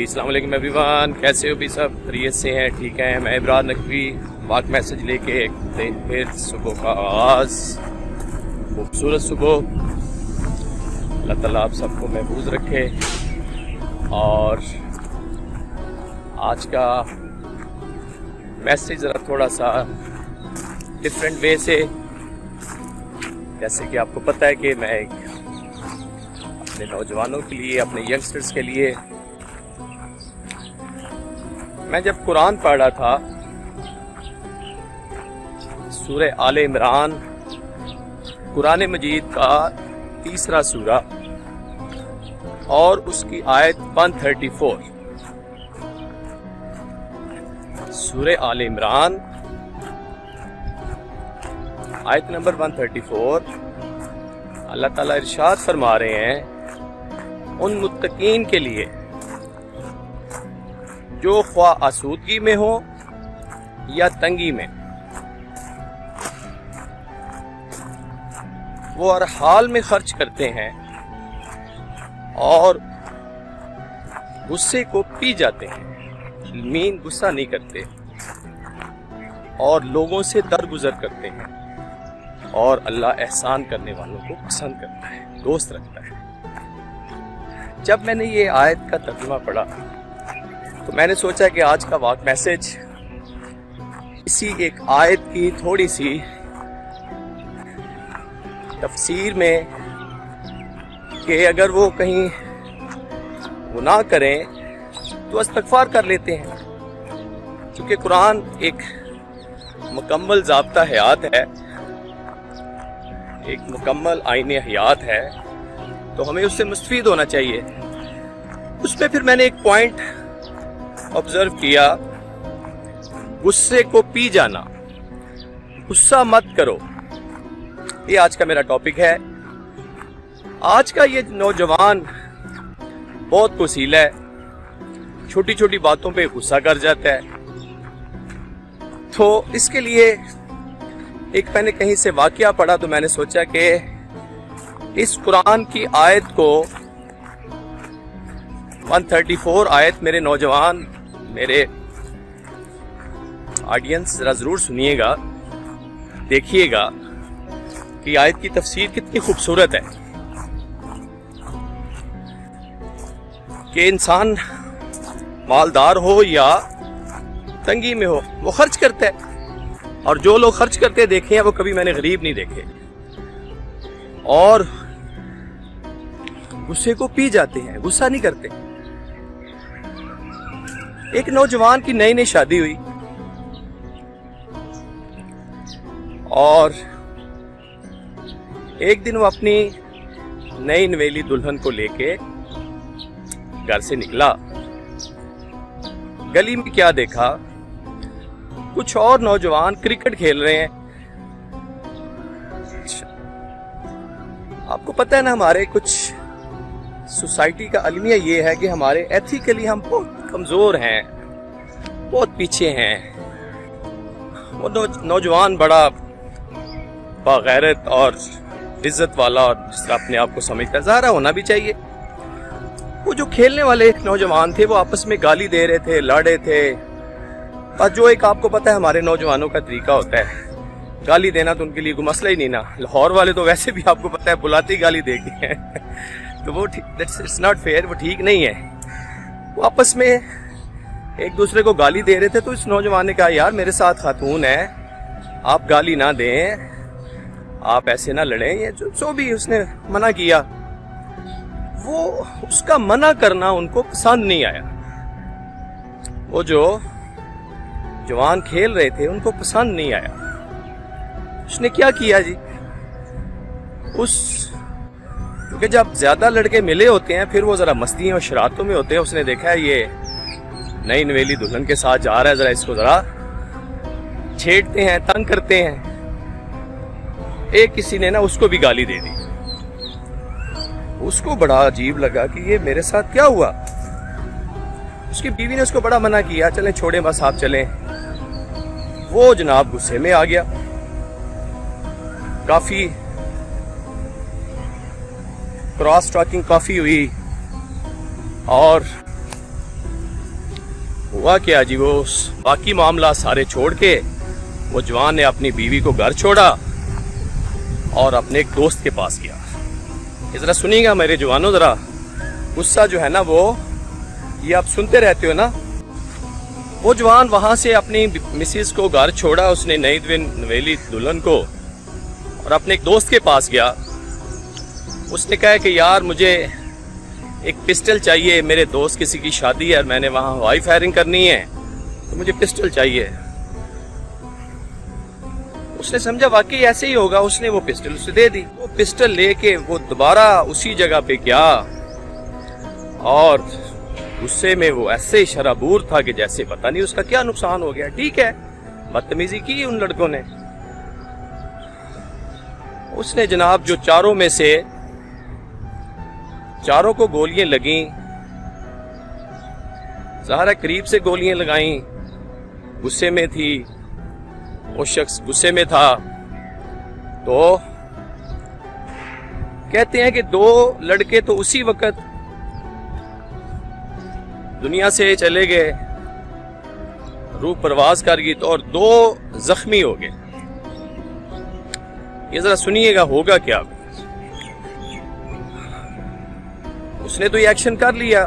अस्सलाम वालेकुम एवरीवन, कैसे हो भी सब? खैरियत से हैं? ठीक है। मैं इमरान नकवी वाक मैसेज लेके एक दिन फिर सुबह का आगाज़, खूबसूरत सुबह। अल्लाह ताला आप सबको महफूज रखे। और आज का मैसेज ज़रा थोड़ा सा डिफरेंट वे से, जैसे कि आपको पता है कि मैं अपने नौजवानों के लिए, अपने यंगस्टर्स के लिए, मैं जब कुरान पढ़ रहा था, सूरह आले इमरान, कुरान मजीद का तीसरा सूरा और उसकी आयत 134, सूरह आले इमरान आयत नंबर 134, अल्लाह ताला इरशाद फरमा रहे हैं उन मुत्तकीन के लिए जो ख्वा आसूदगी में हो या तंगी में, वो हर हाल में खर्च करते हैं और गुस्से को पी जाते हैं, मीन गुस्सा नहीं करते, और लोगों से दरगुजर करते हैं, और अल्लाह एहसान करने वालों को पसंद करता है, दोस्त रखता है। जब मैंने ये आयत का तर्जुमा पढ़ा तो मैंने सोचा कि आज का वाक मैसेज इसी एक आयत की थोड़ी सी तफसीर में, कि अगर वो कहीं गुनाह करें तो इस्तग़फ़ार कर लेते हैं, क्योंकि कुरान एक मुकम्मल ज़ाब्ता हयात है, एक मुकम्मल आईने हयात है, तो हमें उससे मुस्तफ़ीद होना चाहिए। उसमें फिर मैंने एक पॉइंट ऑब्जर्व किया, गुस्से को पी जाना, गुस्सा मत करो। ये आज का मेरा टॉपिक है। आज का ये नौजवान बहुत कुसीला है, छोटी छोटी बातों पे गुस्सा कर जाता है। तो इसके लिए एक मैंने कहीं से वाकया पढ़ा, तो मैंने सोचा कि इस कुरान की आयत को 134 आयत मेरे नौजवान, मेरे ऑडियंस जरा जरूर सुनिएगा, देखिएगा कि आयत की तफसीर कितनी खूबसूरत है। कि इंसान मालदार हो या तंगी में हो, वो खर्च करता है, और जो लोग खर्च करते देखे हैं वो कभी मैंने गरीब नहीं देखे, और गुस्से को पी जाते हैं, गुस्सा नहीं करते। एक नौजवान की नई नई शादी हुई और एक दिन वो अपनी नई नवेली दुल्हन को लेके घर से निकला। गली में क्या देखा, कुछ और नौजवान क्रिकेट खेल रहे हैं। आपको पता है ना, हमारे कुछ सोसाइटी का अलमिया ये है कि हमारे एथिकली हम बहुत कमजोर हैं, बहुत पीछे हैं। वो नौजवान बड़ा बागैरत और इज्जत वाला, और जिस तरह अपने आप को समझता है, ज़ाहिर होना भी चाहिए। वो जो खेलने वाले एक नौजवान थे, वो आपस में गाली दे रहे थे, लड़ रहे थे। और जो एक आपको पता है हमारे नौजवानों का तरीका होता है, गाली देना तो उनके लिए कोई मसला ही नहीं ना। लाहौर वाले तो वैसे भी आपको पता है बुलाते ही गाली देते हैं तो वो इट्स नॉट फेयर, वो ठीक नहीं है। वो आपस में एक दूसरे को गाली दे रहे थे, तो इस नौजवान ने कहा, यार मेरे साथ खातून है, आप गाली ना दें, आप ऐसे ना लड़ें। ये जो भी उसने मना किया, वो उसका मना करना उनको पसंद नहीं आया। वो जो जवान खेल रहे थे उनको पसंद नहीं आया। उसने क्या किया जी, क्योंकि जब ज्यादा लड़के मिले होते हैं फिर वो जरा मस्ती और शरारतों में होते हैं। उसने देखा है ये नई नवेली दुल्हन के साथ जा रहा है, जरा इसको जरा छेड़ते हैं, तंग करते हैं। एक किसी ने ना उसको भी गाली दे दी। उसको बड़ा अजीब लगा कि ये मेरे साथ क्या हुआ। उसकी बीवी ने उसको बड़ा मना किया, चलें छोड़ें बस, आप चलें। वो जनाब गुस्से में आ गया, काफी क्रॉस टॉकिंग काफी हुई, और हुआ क्या जी, वो बाकी मामला सारे छोड़ के वो जवान ने अपनी बीवी को घर छोड़ा और अपने एक दोस्त के पास गया। ये ज़रा सुनिएगा मेरे जवानों, ज़रा गुस्सा जो है ना वो, ये आप सुनते रहते हो ना। वो जवान वहाँ से अपनी मिसेस को घर छोड़ा, उसने नई नवेली दुल्हन को, और अपने एक दोस्त के पास गया। उसने कहा कि यार मुझे एक पिस्टल चाहिए, मेरे दोस्त किसी की शादी है और मैंने वहाँ हवाई फायरिंग करनी है, तो मुझे पिस्टल चाहिए। उसने समझा वाकई ऐसे ही होगा, उसने वो पिस्टल उसे दे दी। वो पिस्टल लेके वो दोबारा उसी जगह पे गया और गुस्से में वो ऐसे शराबूर था कि जैसे पता नहीं उसका क्या नुकसान हो गया। ठीक है, बदतमीजी की उन लड़कों ने। उसने जनाब जो चारों में से चारों को गोलियां लगी, ज़ाहिर है करीब से गोलियां लगाई, गुस्से में थी, वो शख्स गुस्से में था। तो कहते हैं कि 2 लड़के तो उसी वक्त दुनिया से चले गए, रूह परवाज कर गई, तो और 2 जख्मी हो गए। ये जरा सुनिएगा होगा क्या। उसने तो ये एक्शन कर लिया,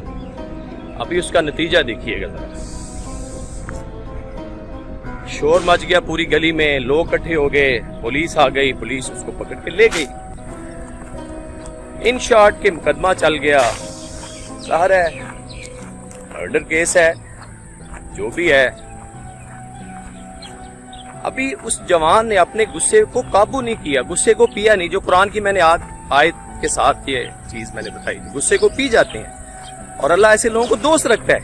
अभी उसका नतीजा देखिएगा जरा। शोर मच गया पूरी गली में, लोग इकट्ठे हो गए, पुलिस आ गई, पुलिस उसको पकड़ के ले गई। इन शॉर्ट के मुकदमा चल गया, ज़ाहिर है मर्डर केस है, जो भी है। अभी उस जवान ने अपने गुस्से को काबू नहीं किया, गुस्से को पिया नहीं, जो कुरान की मैंने आयत के साथ ये चीज मैंने बताई थी। गुस्से को पी जाते हैं और अल्लाह ऐसे लोगों को दोस्त रखता है।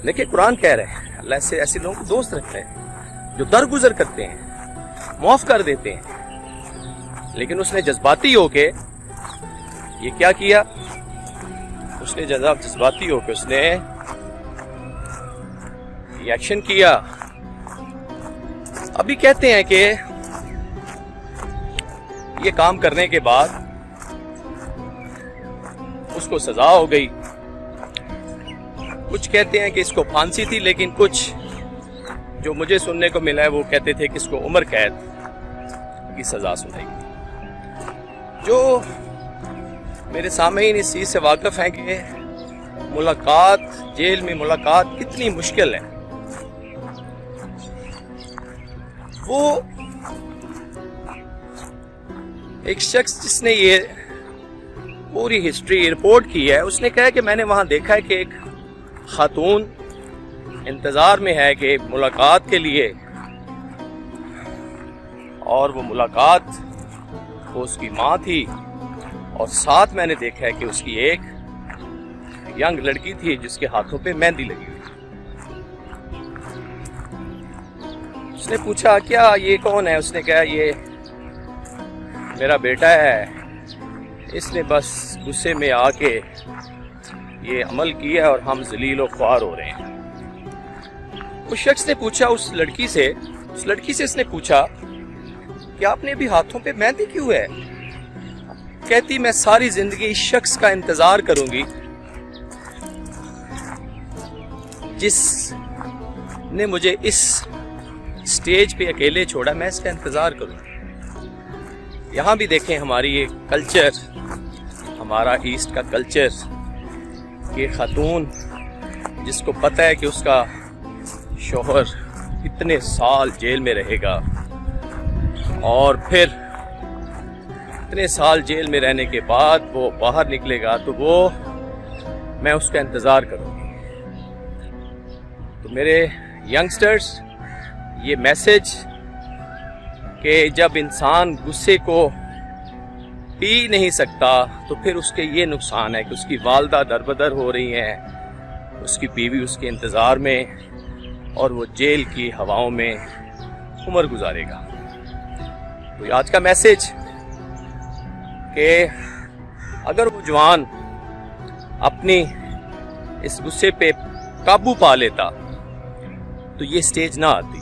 देखिए कुरान कह रहे हैं अल्लाह ऐसे लोगों को दोस्त रखता है जो दरगुजर करते हैं, माफ कर देते हैं। लेकिन उसने जज्बाती होके ये क्या किया, उसने जज्बाती होके उसने ये एक्शन किया। अभी कहते हैं कि ये काम करने के बाद उसको सजा हो गई। कुछ कहते हैं कि इसको फांसी थी, लेकिन कुछ जो मुझे सुनने को मिला है वो कहते थे कि इसको उम्र कैद की सजा सुनाई। जो मेरे सामईन इस चीज से वाकिफ हैं कि मुलाकात, जेल में मुलाकात कितनी मुश्किल है। वो एक शख्स जिसने ये पूरी हिस्ट्री रिपोर्ट की है, उसने कहा कि मैंने वहां देखा है कि एक खातून इंतजार में है कि मुलाकात के लिए, और वो मुलाकात वो उसकी माँ थी, और साथ मैंने देखा है कि उसकी एक यंग लड़की थी जिसके हाथों पे मेहंदी लगी हुई। उसने पूछा क्या ये कौन है, उसने कहा ये मेरा बेटा है, इसने बस गुस्से में आके ये अमल किया और हम जलील व ख्वार हो रहे हैं। उस शख्स ने पूछा उस लड़की से इसने पूछा कि आपने भी हाथों पे मेहंदी क्यों है? कहती मैं सारी जिंदगी इस शख्स का इंतजार करूंगी जिसने मुझे इस स्टेज पे अकेले छोड़ा, मैं इसका इंतजार करूंगी। यहाँ भी देखें हमारी ये कल्चर, हमारा ईस्ट का कल्चर, कि खातून जिसको पता है कि उसका शौहर इतने साल जेल में रहेगा और फिर इतने साल जेल में रहने के बाद वो बाहर निकलेगा, तो वो मैं उसका इंतज़ार करूँगी। तो मेरे यंगस्टर्स, ये मैसेज कि जब इंसान गुस्से को पी नहीं सकता तो फिर उसके ये नुकसान है कि उसकी वालदा दरबदर हो रही हैं, उसकी बीवी उसके इंतज़ार में, और वो जेल की हवाओं में उम्र गुजारेगा। तो आज का मैसेज कि अगर वो जवान अपनी इस गुस्से पे काबू पा लेता तो ये स्टेज ना आती।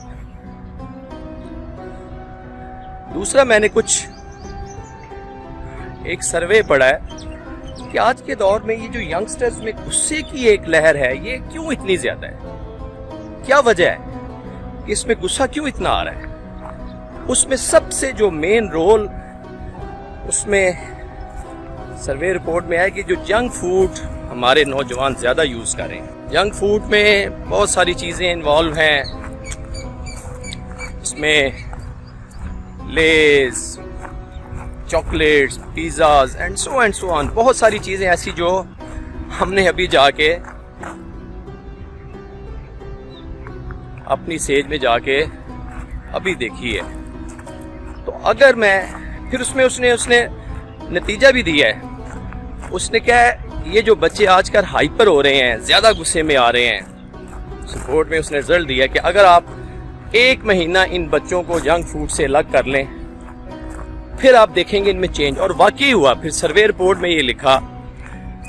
दूसरा, मैंने कुछ एक सर्वे पढ़ा है कि आज के दौर में ये जो यंगस्टर्स में गुस्से की एक लहर है, ये क्यों इतनी ज्यादा है। क्या वजह है कि इसमें गुस्सा क्यों इतना आ रहा है? उसमें सबसे जो मेन रोल उसमें सर्वे रिपोर्ट में है कि जो जंक फूड हमारे नौजवान ज़्यादा यूज़ कर रहे हैं। जंक फूड में बहुत सारी चीज़ें इन्वॉल्व हैं। इसमें Lays, chocolates, pizzas and so on, बहुत सारी चीज़ें ऐसी जो हमने अभी जाके अपनी सेज में जाके अभी देखी है। तो अगर मैं फिर उसमें उसने नतीजा भी दिया है। उसने क्या है, ये जो बच्चे आजकल हाइपर हो रहे हैं, ज़्यादा गुस्से में आ रहे हैं, रिपोर्ट में उसने रिजल्ट दिया कि अगर आप 1 महीना इन बच्चों को जंक फूड से अलग कर लें, फिर आप देखेंगे इनमें चेंज। और वाकई हुआ। फिर सर्वे रिपोर्ट में ये लिखा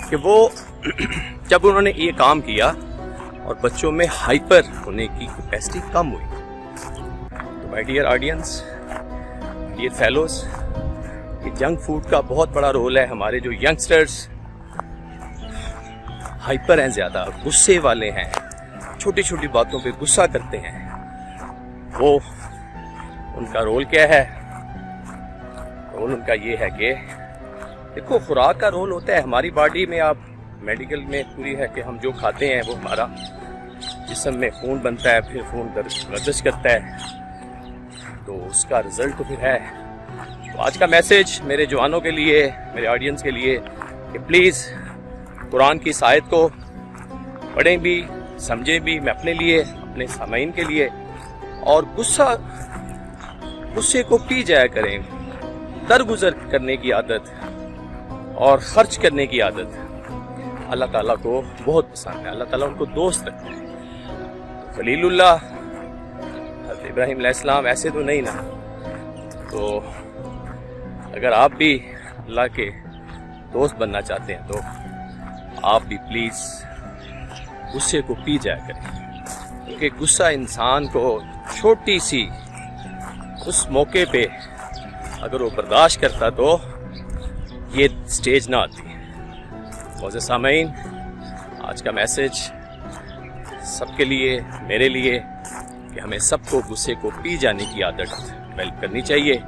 कि वो जब उन्होंने ये काम किया और बच्चों में हाइपर होने की कैपेसिटी कम हुई। तो my dear audience, dear fellows, ये जंक फूड का बहुत बड़ा रोल है। हमारे जो यंगस्टर्स हाइपर हैं, ज़्यादा गुस्से वाले हैं, छोटी छोटी बातों पे गुस्सा करते हैं, वो उनका रोल क्या है? रोल उनका ये है कि देखो, खुराक का रोल होता है हमारी बॉडी में। आप मेडिकल में पूरी है कि हम जो खाते हैं वो हमारा जिस्म में खून बनता है, फिर खून गर्दिश करता है, तो उसका रिजल्ट तो फिर है। तो आज का मैसेज मेरे जवानों के लिए, मेरे ऑडियंस के लिए कि प्लीज़ कुरान की इस आयत को पढ़ें भी, समझें भी, मैं अपने लिए, अपने सामाइन के लिए। और गुस्से को पी जाया करें। दरगुजर करने की आदत और खर्च करने की आदत अल्लाह ताला को बहुत पसंद है। अल्लाह ताला उनको दोस्त रखता है। खलीलुल्लाह हज़रत इब्राहीम अलैहिस्सलाम ऐसे तो नहीं ना। तो अगर आप भी अल्लाह के दोस्त बनना चाहते हैं तो आप भी प्लीज़ गुस्से को पी जाया करें, क्योंकि गुस्सा इंसान को छोटी सी उस मौके पे अगर वो बर्दाश्त करता तो ये स्टेज ना आती। मौज़े सामीन, आज का मैसेज सबके लिए, मेरे लिए, कि हमें सबको गुस्से को पी जाने की आदत डेवलप करनी चाहिए।